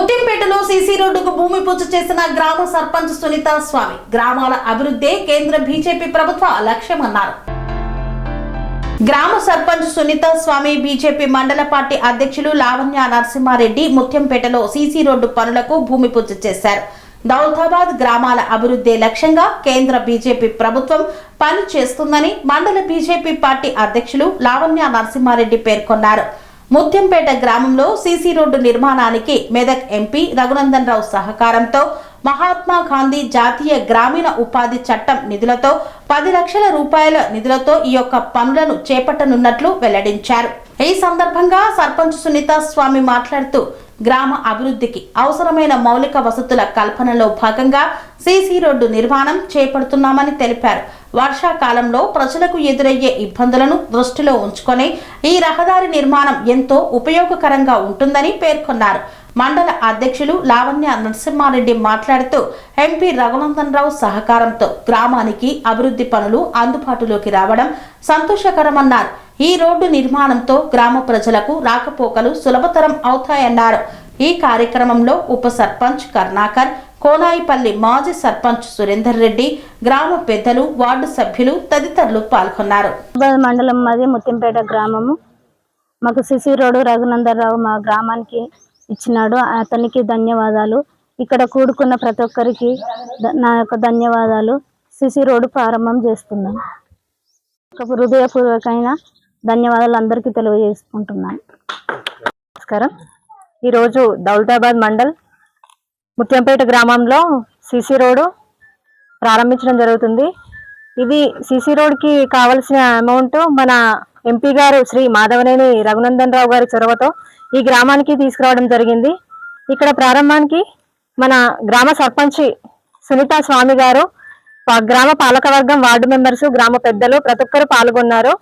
ముత్యంపేటలో CC రోడ్డుకు భూమి పూజ చేసిన గ్రామ సర్పంచ్ సునీత స్వామి గ్రామాల అభివృద్ధి కేంద్ర బీజేపీ ప్రభుత్వ లక్ష్యమన్నారు. గ్రామ సర్పంచ్ సునీత స్వామి బీజేపీ మండల పార్టీ అధ్యక్షులు లావణ్య నరసింహారెడ్డి ముత్యంపేటలో సీసీ రోడ్డు పనులకు భూమి పూజ చేశారు. దౌలతాబాద్ గ్రామాల అభివృద్ధి లక్ష్యంగా కేంద్ర బీజేపీ ప్రభుత్వం పని చేస్తుందని మండల బీజేపీ పార్టీ అధ్యక్షులు లావణ్య నరసింహారెడ్డి పేర్కొన్నారు. ముత్యంపేట గ్రామంలో సీసీ రోడ్డు నిర్మాణానికి మెదక్ ఎంపీ రఘునందన్ రావు సహకారంతో మహాత్మా గాంధీ జాతీయ గ్రామీణ ఉపాధి చట్టం నిధులతో 10 లక్షల రూపాయల నిధులతో ఈ యొక్క పనులను చేపట్టనున్నట్లు వెల్లడించారు. ఈ సందర్భంగా సర్పంచ్ సునీత స్వామి మాట్లాడుతూ గ్రామ అభివృద్ధికి అవసరమైన మౌలిక వసతుల కల్పనలో భాగంగా సీసీ రోడ్డు నిర్మాణం చేపడుతున్నామని తెలిపారు. వర్షాకాలంలో ప్రజలకు ఎదురయ్యే ఇబ్బందులను దృష్టిలో ఉంచుకొని ఈ రహదారి నిర్మాణం ఎంతో ఉపయోగకరంగా ఉంటుందని పేర్కొన్నారు. మండల అధ్యక్షులు లావణ్య నరసింహారెడ్డి మాట్లాడుతూ ఎంపీ రఘునందన్ రావు సహకారంతో గ్రామానికి అభివృద్ధి పనులు అందుబాటులోకి రావడం సంతోషకరమన్నారు. ఈ రోడ్డు నిర్మాణంతో గ్రామ ప్రజలకు రాకపోకలు సులభతరం అవుతాయన్నారు. ఈ కార్యక్రమంలో ఉప సర్పంచ్ కర్ణాకర్, కోనాయిపల్లి మాజీ సర్పంచ్ సురేందర్ రెడ్డి, గ్రామ పెద్దలు, వార్డు సభ్యులు తదితరులు పాల్గొన్నారు. మండలం మాది ముత్యంపేట గ్రామము. మాకు సిసి రోడ్డు రఘునందన్ రావు మా గ్రామానికి ఇచ్చినాడు. అతనికి ధన్యవాదాలు. ఇక్కడ కూడుకున్న ప్రతి ఒక్కరికి నా యొక్క ధన్యవాదాలు. సిసి రోడ్డు ప్రారంభం చేస్తున్నాను. హృదయపూర్వకమైన ధన్యవాదాలు అందరికీ తెలియజేసుకుంటున్నాను. నమస్కారం. ఈరోజు దౌలతాబాద్ మండల్ ముత్యంపేట గ్రామంలో సీసీ రోడ్డు ప్రారంభించడం జరుగుతుంది. ఇది సీసీ రోడ్కి కావలసిన అమౌంట్ మన ఎంపీ గారు శ్రీ మాధవనేని రఘునందన్ రావు గారి చొరవతో ఈ గ్రామానికి తీసుకురావడం జరిగింది. ఇక్కడ ప్రారంభానికి మన గ్రామ సర్పంచ్ సునీత స్వామి గారు, గ్రామ పాలకవర్గం, వార్డు మెంబర్స్, గ్రామ పెద్దలు ప్రతి ఒక్కరు పాల్గొన్నారు.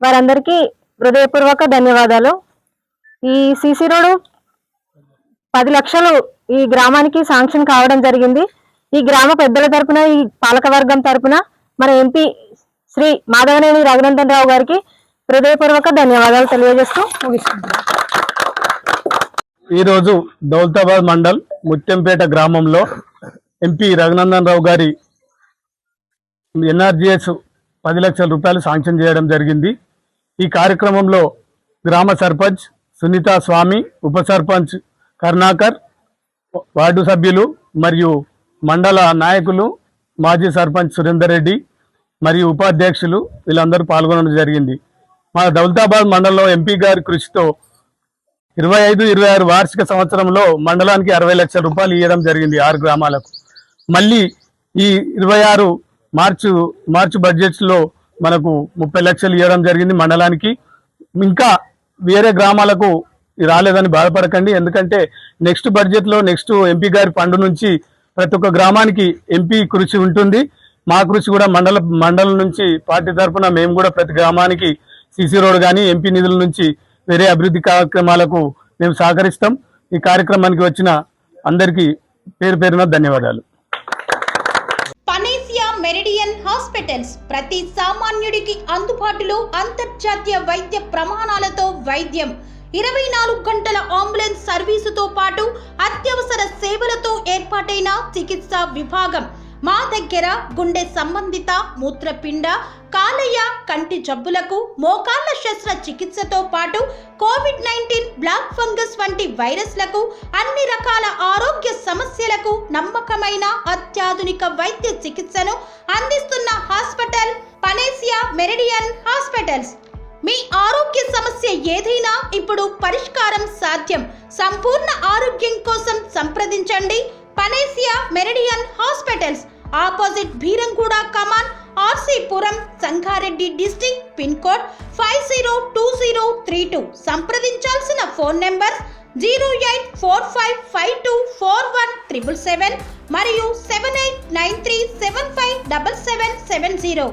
వారందరికీ హృదయపూర్వక ధన్యవాదాలు. ఈ సీసీ రోడ్డు 10 లక్షలు ఈ గ్రామానికి శాంక్షన్ కావడం జరిగింది. ఈ గ్రామ పెద్దల తరపున, ఈ పాలకవర్గం తరపున మన ఎంపీ శ్రీ మాధవనేని రఘునందన్ రావు గారికి హృదయపూర్వక ధన్యవాదాలు తెలియజేస్తూ ముగిస్తున్నాను. ఈరోజు దౌలతాబాద్ మండల్ ముత్యంపేట గ్రామంలో ఎంపీ రఘునందన్ రావు గారి ఎన్ఆర్జీఎస్ 10 లక్షల రూపాయలు శాంక్షన్ చేయడం జరిగింది. ఈ కార్యక్రమంలో గ్రామ సర్పంచ్ సునీత స్వామి, ఉప సర్పంచ్ కర్ణాకర్, వార్డు సభ్యులు మరియు మండల నాయకులు, మాజీ సర్పంచ్ సురేందర్ రెడ్డి మరియు ఉపాధ్యక్షులు వీళ్ళందరూ పాల్గొనడం జరిగింది. మా దౌలతాబాద్ మండలంలో ఎంపీ గారి కృషితో 25-26 వార్షిక సంవత్సరంలో మండలానికి 60 లక్షల రూపాయలు ఇవ్వడం జరిగింది 6 గ్రామాలకు. మళ్ళీ ఈ 26 మార్చి బడ్జెట్స్లో మనకు 30 లక్షలు ఇవ్వడం జరిగింది మండలానికి. ఇంకా వేరే గ్రామాలకు రాలేదని బాధపడకండి, ఎందుకంటే నెక్స్ట్ బడ్జెట్లో నెక్స్ట్ ఎంపీ గారి ఫండ్ నుంచి ప్రతి ఒక్క గ్రామానికి ఎంపీ కృషి ఉంటుంది. మా కృషి కూడా మండలం నుంచి పార్టీ తరఫున మేము కూడా ప్రతి గ్రామానికి సీసీ రోడ్ కానీ ఎంపీ నిధుల నుంచి వేరే అభివృద్ధి కార్యక్రమాలకు మేము సహకరిస్తాం. ఈ కార్యక్రమానికి వచ్చిన అందరికీ పేరు పేరున ధన్యవాదాలు. పనేసియా మెరిడియన్ హాస్పిటల్స్ ప్రతి సామాన్యుడికి అందుబాటులో అంతర్జాతీయ వైద్య ప్రమాణాలతో వైద్యం, 24 గంటల అంబులెన్స్ సర్వీసుతో పాటు అత్యవసర సేవలతో ఏర్పాటైన చికిత్సా విభాగం. మా దగ్గర గుండె సంబంధిత, మూత్రపిండ, కాలేయ, కంటి జబ్బులకు, మోకాళ్ల శస్త్ర చికిత్సతో పాటు కోవిడ్-19, బ్లాక్ ఫంగస్ వంటి వైరస్లకు, అన్ని రకాల ఆరోగ్య సమస్యలకు నమ్మకమైన అత్యాధునిక వైద్య చికిత్సను అందిస్తున్న హాస్పిటల్ పనేసియా మెరిడియన్ హాస్పిటల్స్. మీ ఆరోగ్య సమస్య ఏదైనా ఇప్పుడు పరిష్కారం సాధ్యం. సంపూర్ణ ఆరోగ్యం కోసం సంప్రదించండి Panacea Meridian hospitals. Opposite Bheeramguda Kaman, RC Puram, Sangareddy district. Pin code 502032. సంప్రదించాల్సిన ఫోన్ నెంబర్ 0845524177 మరియు 7893757770.